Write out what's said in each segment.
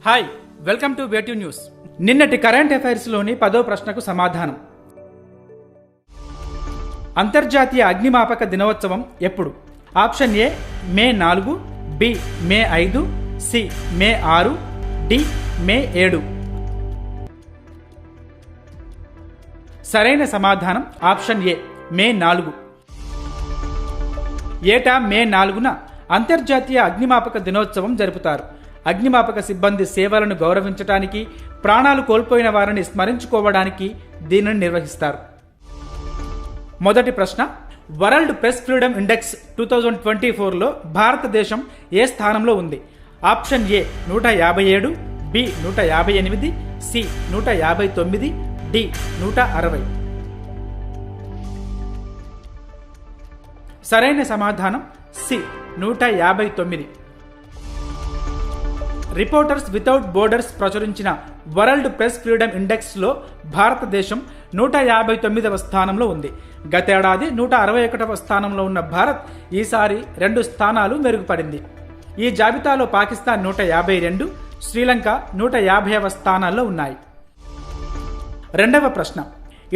Hi, welcome to Vetiv news. నిన్నటి current affairs లోని 10వ ప్రశ్నకు సమాధానం. అంతర్జాతీయ అగ్నిమాపక దినోత్సవం ఎప్పుడు? Option A May 4, B May 5, C May 6, D May 7. సరైన సమాధానం ఆప్షన్ ఏ మే 4. ఏటా మే 4న అంతర్జాతీయ అగ్నిమాపక దినోత్సవం జరుపుతారు. అగ్నిమాపక సిబ్బంది సేవలను గౌరవించడానికి, ప్రాణాలు కోల్పోయిన వారిని స్మరించుకోవడానికి దీనిని నిర్వహిస్తారు. మొదటి ప్రశ్న, వరల్డ్ ప్రెస్ ఫ్రీడమ్ ఇండెక్స్ 2024లో భారతదేశం ఏ స్థానంలో ఉంది? Option A 157, B 158, C 159, D 160. సరైన సమాధానం సి 159. రిపోర్టర్స్ వితౌట్ బోర్డర్స్ ప్రచురించిన వరల్డ్ ప్రెస్ ఫ్రీడమ్ ఇండెక్స్లో భారతదేశం 159వ స్థానంలో ఉంది. గతేడాది 161వ స్థానంలో ఉన్న భారత్ ఈసారి 2 స్థానాలు మెరుగుపడింది. ఈ జాబితాలో పాకిస్తాన్ 152, శ్రీలంక 150వ స్థానాల్లో ఉన్నాయి. రెండవ ప్రశ్న,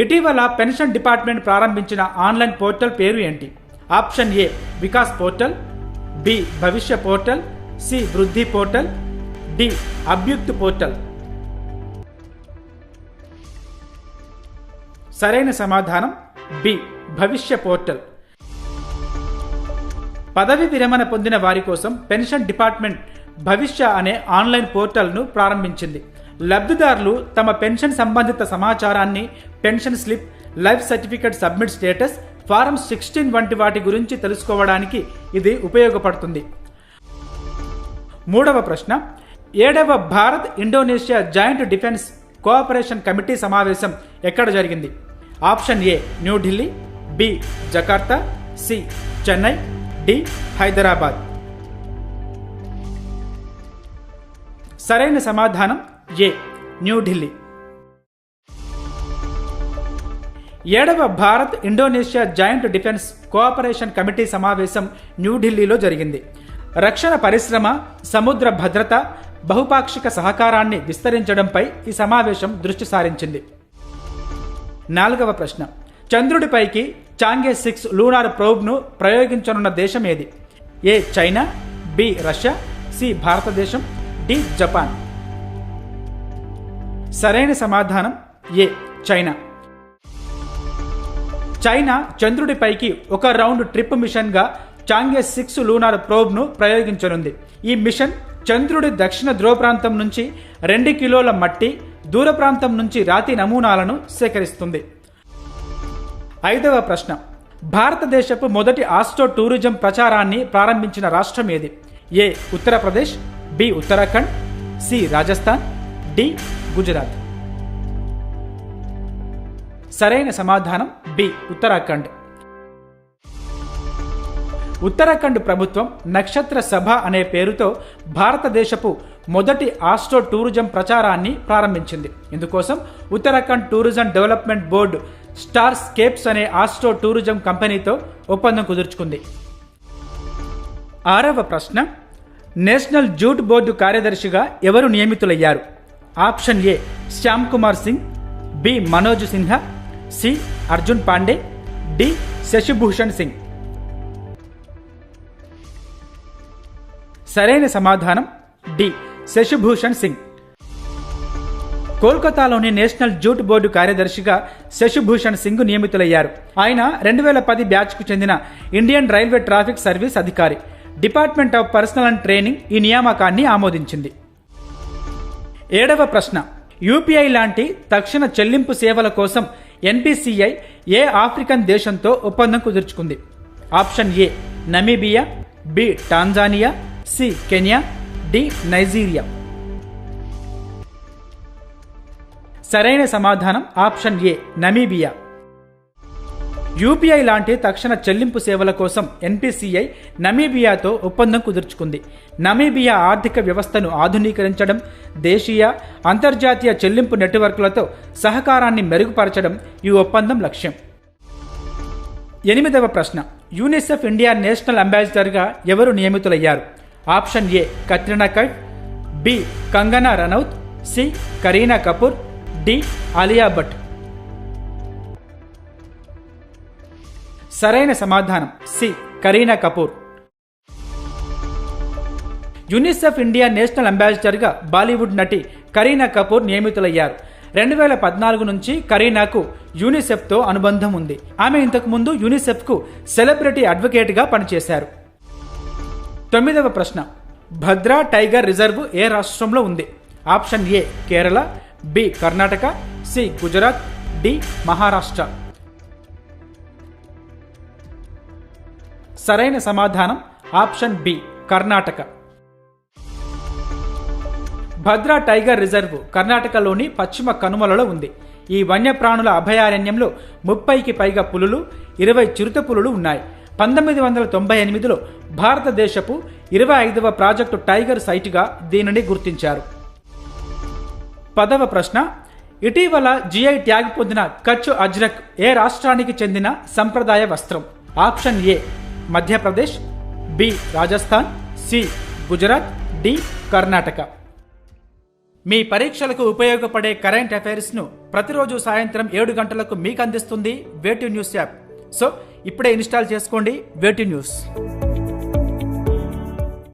ఇటీవల పెన్షన్ డిపార్ట్మెంట్ ప్రారంభించిన ఆన్లైన్ పోర్టల్ పేరు ఏంటి? Option A Vikas portal, B Bhavishya portal, C Vriddhi portal, D Abhyukt portal. సరైన సమాధానం బి భవిష్య పోర్టల్. పదవి విరమణ పొందిన వారి కోసం పెన్షన్ డిపార్ట్మెంట్ భవిష్య అనే ఆన్లైన్ పోర్టల్ను ప్రారంభించింది. లబ్ధిదారులు తమ పెన్షన్ సంబంధిత సమాచారాన్ని, pension slip, life certificate submit status, form 16 వంటి వాటి గురించి తెలుసుకోవడానికి ఇది ఉపయోగపడుతుంది. మూడవ ప్రశ్న, 7వ Bharat Indonesia joint defence cooperation committee సమావేశం ఎక్కడ జరిగింది? Option A New Delhi, B Jakarta, C Chennai, D Hyderabad. సరైన సమాధానం ఏ న్యూఢిల్లీ. 7వ Bharat Indonesia joint defence cooperation committee సమావేశం న్యూఢిల్లీలో జరిగింది. రక్షణ పరిశ్రమ, సముద్ర భద్రత, బహుపాక్షిక సహకారాన్ని విస్తరించడంపై ఈ సమావేశం దృష్టి సారించింది. 4వ ప్రశ్న, చంద్రుడిపైకి చాంగే 6 లూనార్ ప్రోబ్ను ప్రయోగించనున్న దేశం ఏది? ఏ చైనా, బి రష్యా, సి భారతదేశం, డి జపాన్. సరైన సమాధానం ఏ చైనా. చైనా చంద్రుడిపైకి ఒక రౌండ్ ట్రిప్ మిషన్గా చాంగే 6 లూనార్ ప్రోబ్ను ప్రయోగించనుంది. ఈ మిషన్ చంద్రుడి దక్షిణ ధ్రువ ప్రాంతం నుంచి 2 కిలోల మట్టి, దూర ప్రాంతం నుంచి రాతి నమూనాలను సేకరిస్తుంది. 5వ ప్రశ్న, భారతదేశపు మొదటి ఆస్ట్రో టూరిజం ప్రచారాన్ని ప్రారంభించిన రాష్ట్రం ఏది? A Uttar Pradesh, B Uttarakhand, C Rajasthan, D Gujarat. సరైన సమాధానం బి ఉత్తరాఖండ్. ఉత్తరాఖండ్ ప్రభుత్వం నక్షత్ర సభ అనే పేరుతో భారతదేశపు మొదటి ఆస్ట్రో టూరిజం ప్రచారాన్ని ప్రారంభించింది. ఇందుకోసం Uttarakhand tourism development board Starscapes అనే ఆస్ట్రో టూరిజం కంపెనీతో ఒప్పందం కుదుర్చుకుంది. 6వ ప్రశ్న, నేషనల్ జూట్ బోర్డు కార్యదర్శిగా ఎవరు నియమితులయ్యారు? Option A Shyam Kumar Singh, B Manoj Sinha, C Arjun Pandey, D Shashibhushan Singh. సరైన సమాధానం డి శశిభూషణ్ సింగ్. కోల్కతాలోని నేషనల్ జూట్ బోర్డు కార్యదర్శిగా శశిభూషణ్ సింగ్ నియమితులయ్యారు. ఆయన 2010 బ్యాచ్కు చెందిన ఇండియన్ రైల్వే ట్రాఫిక్ సర్వీస్ అధికారి. Department of personal and training ఈ నియామకాన్ని ఆమోదించింది. 7వ ప్రశ్న, యూపీఐ లాంటి తక్షణ చెల్లింపు సేవల కోసం ఎన్పిసిఐ ఏ ఆఫ్రికన్ దేశంతో ఒప్పందం కుదుర్చుకుంది? Option A Namibia, B Tanzania, C Kenya, D Nigeria. సరైన సమాధానం ఆప్షన్ ఏ నమీబియా. యూపీఐ లాంటి తక్షణ చెల్లింపు సేవల కోసం ఎన్పిసిఐ నమీబియాతో ఒప్పందం కుదుర్చుకుంది. నమీబియా ఆర్థిక వ్యవస్థను ఆధునీకరించడం, దేశీయ, అంతర్జాతీయ చెల్లింపు నెట్వర్క్లతో సహకారాన్ని మెరుగుపరచడం ఈ ఒప్పందం లక్ష్యం. 8వ ప్రశ్న, యూనిసెఫ్ ఇండియా నేషనల్ అంబాసిడర్గా ఎవరు నియమితులయ్యారు? Option A Katrina Kaif, B Kangana Ranaut, C Kareena Kapoor, D Alia Bhatt. సరైన సమాధానం C Kareena Kapoor. UNICEF India national అంబాసిడర్గా బాలీవుడ్ నటి కరీనా కపూర్ నియమితులయ్యారు. 2014 నుంచి కరీనాకు యూనిసెఫ్తో అనుబంధం ఉంది. ఆమె ఇంతకు ముందు యూనిసెఫ్కు సెలబ్రిటీ అడ్వకేట్గా పనిచేశారు. 9వ ప్రశ్న, భద్రా టైగర్ రిజర్వ్ ఏ రాష్ట్రంలో ఉంది? Option A Kerala, B Karnataka, C Gujarat, D Maharashtra. సరైన సమాధానం option B Karnataka. Bhadra tiger reserve కర్ణాటకలోని పశ్చిమ కనుమలలో ఉంది. ఈ వన్యప్రాణుల అభయారణ్యంలో 30కి పైగా పులులు, 20 చిరుత పులులు ఉన్నాయి. 1998లో భారతదేశపు 25వ ప్రాజెక్టు టైగర్ సైట్గా దీనిని గుర్తించారు. 10వ ప్రశ్న, ఇటీవల జిఐ ట్యాగ్ పొందిన కచ్ అజ్రక్ ఏ రాష్ట్రానికి చెందిన సంప్రదాయ వస్త్రం? Option A Madhya Pradesh, B Rajasthan, C Gujarat, D Karnataka. మీ పరీక్షలకు ఉపయోగపడే కరెంట్ అఫైర్స్ను ప్రతిరోజు సాయంత్రం 7 గంటలకు మీకు అందిస్తుంది వేటు న్యూస్ యాప్. సో ఇప్పుడే ఇన్స్టాల్ చేసుకోండి వేటు న్యూస్.